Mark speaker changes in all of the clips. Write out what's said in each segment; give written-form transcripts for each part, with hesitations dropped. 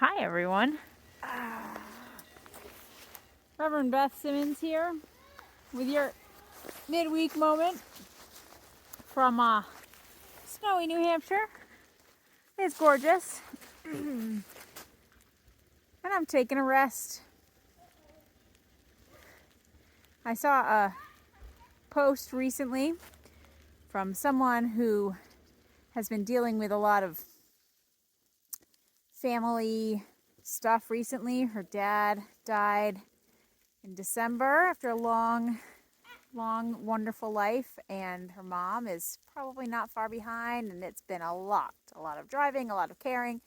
Speaker 1: Hi everyone. Reverend Beth Simmons here with your midweek moment from snowy New Hampshire. It's gorgeous. And I'm taking a rest. I saw a post recently from someone who has been dealing with a lot of family stuff recently. Her dad died in December after a long, wonderful life, and her mom is probably not far behind, and it's been a lot of driving, a lot of caring.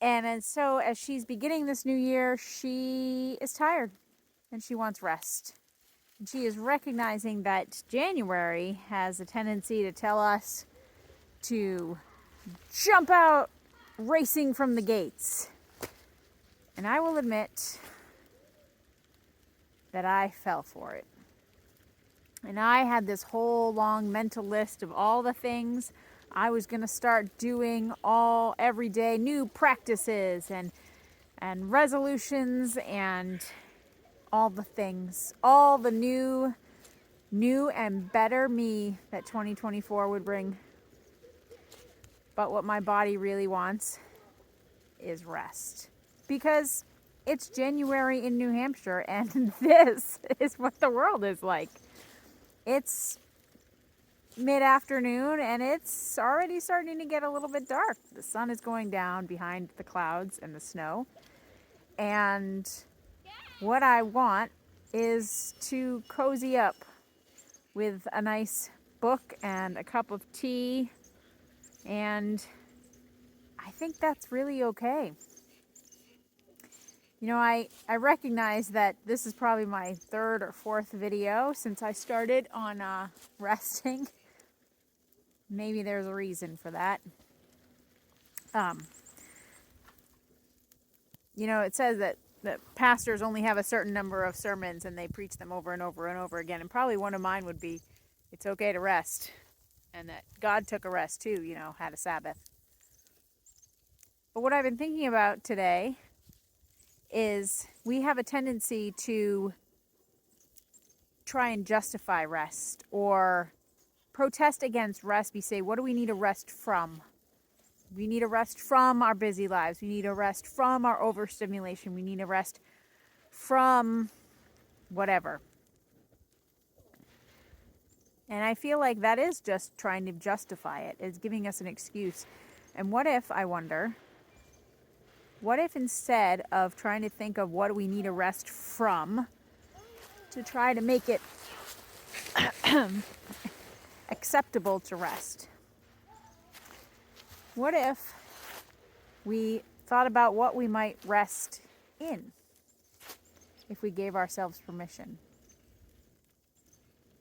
Speaker 1: And so as she's beginning this new year, she is tired and she wants rest. And she is recognizing that January has a tendency to tell us to jump out racing from the gates. And I will admit that I fell for it. And I had this whole long mental list of all the things I was going to start doing every day, new practices and resolutions and all the things, all the new and better me that 2024 would bring. But what my body really wants is rest. Because it's January in New Hampshire and this is what the world is like. It's mid-afternoon and it's already starting to get a little bit dark. The sun is going down behind the clouds and the snow. And what I want is to cozy up with a nice book and a cup of tea. And I think that's really okay. You know, I recognize that this is probably my third or fourth video since I started on resting. Maybe there's a reason for that. You know, it says that pastors only have a certain number of sermons and they preach them over and over and over again. And probably one of mine would be, it's okay to rest. And that God took a rest too, you know, had a Sabbath. But what I've been thinking about today is we have a tendency to try and justify rest or protest against rest. We say, what do we need a rest from? We need a rest from our busy lives. We need a rest from our overstimulation. We need a rest from whatever. And I feel like that is just trying to justify it. It's giving us an excuse. And what if, I wonder, what if instead of trying to think of what do we need a rest from, to try to make it acceptable to rest? What if we thought about what we might rest in if we gave ourselves permission?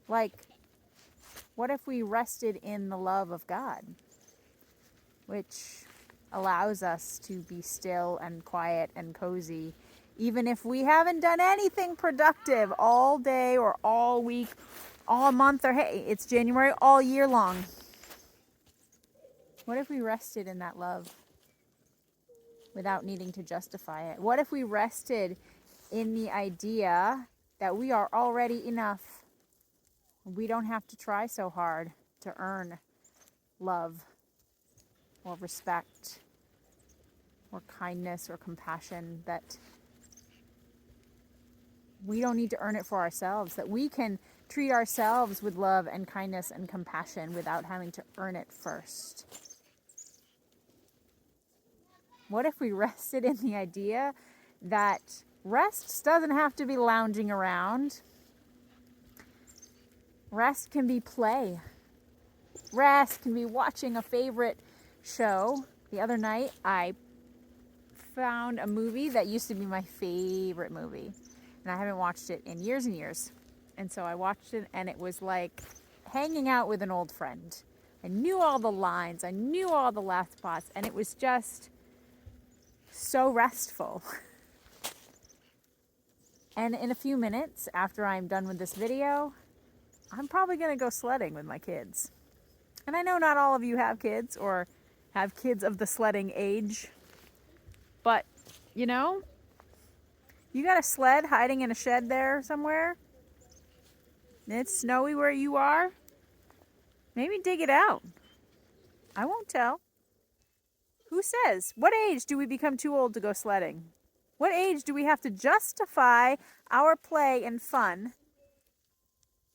Speaker 1: Like, what if we rested in the love of God, which allows us to be still and quiet and cozy, even if we haven't done anything productive all day or all week, all month, or hey, it's January all year long? What if we rested in that love without needing to justify it? What if we rested in the idea that we are already enough? We don't have to try so hard to earn love or respect or kindness or compassion, that we don't need to earn it for ourselves, that we can treat ourselves with love and kindness and compassion without having to earn it first. What if we rested in the idea that rest doesn't have to be lounging around? Rest can be play. Rest can be watching a favorite show. The other night, I found a movie that used to be my favorite movie, and I haven't watched it in years and years. And so I watched it, and it was like hanging out with an old friend. I knew all the lines, I knew all the laugh spots, and it was just so restful. And in a few minutes, after I'm done with this video, I'm probably going to go sledding with my kids. And I know not all of you have kids or have kids of the sledding age. But, you know, you got a sled hiding in a shed there somewhere, and it's snowy where you are. Maybe dig it out. I won't tell. Who says? What age do we become too old to go sledding? What age do we have to justify our play and fun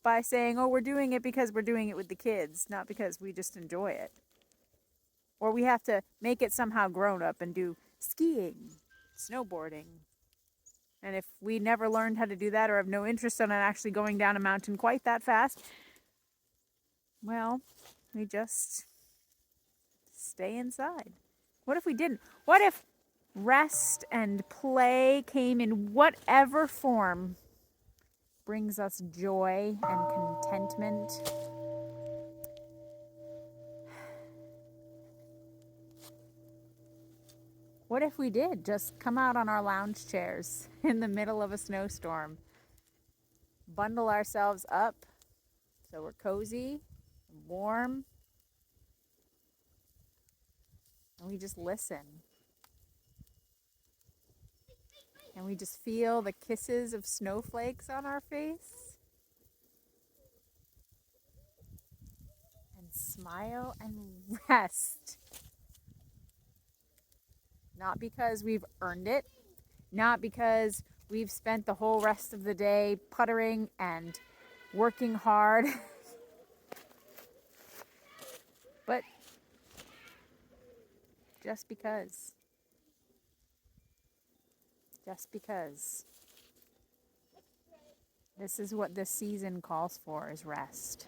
Speaker 1: by saying, oh, we're doing it because we're doing it with the kids, not because we just enjoy it? Or we have to make it somehow grown up and do skiing, snowboarding. And if we never learned how to do that or have no interest in actually going down a mountain quite that fast, well, we just stay inside. What if we didn't? What if rest and play came in whatever form brings us joy and contentment? What if we did just come out on our lounge chairs in the middle of a snowstorm, bundle ourselves up so we're cozy, warm, and we just listen. And we just feel the kisses of snowflakes on our face. And smile and rest. Not because we've earned it, not because we've spent the whole rest of the day puttering and working hard, but just because. Just because. This is what this season calls for, is rest.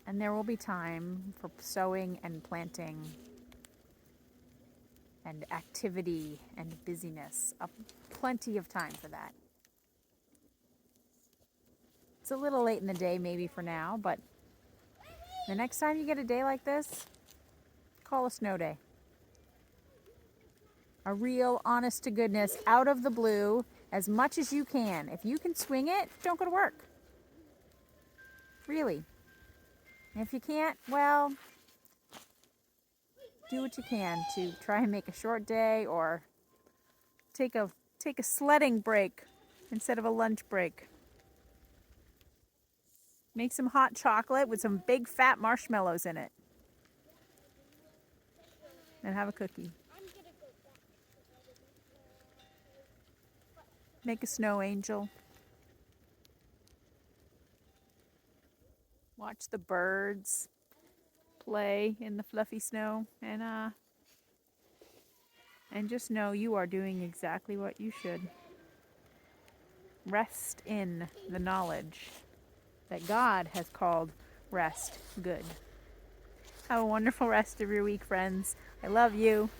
Speaker 1: And there will be time for sowing and planting and activity and busyness. Plenty of time for that. It's a little late in the day maybe for now, but the next time you get a day like this, call a snow day. A real, honest to goodness, out of the blue, as much as you can. If you can swing it, don't go to work. Really. And if you can't, well, do what you can to try and make a short day or take a sledding break instead of a lunch break. Make some hot chocolate with some big fat marshmallows in it. And have a cookie. Make a snow angel. Watch the birds play in the fluffy snow, and just know you are doing exactly what you should. Rest in the knowledge that God has called rest good. Have a wonderful rest of your week, friends. I love you.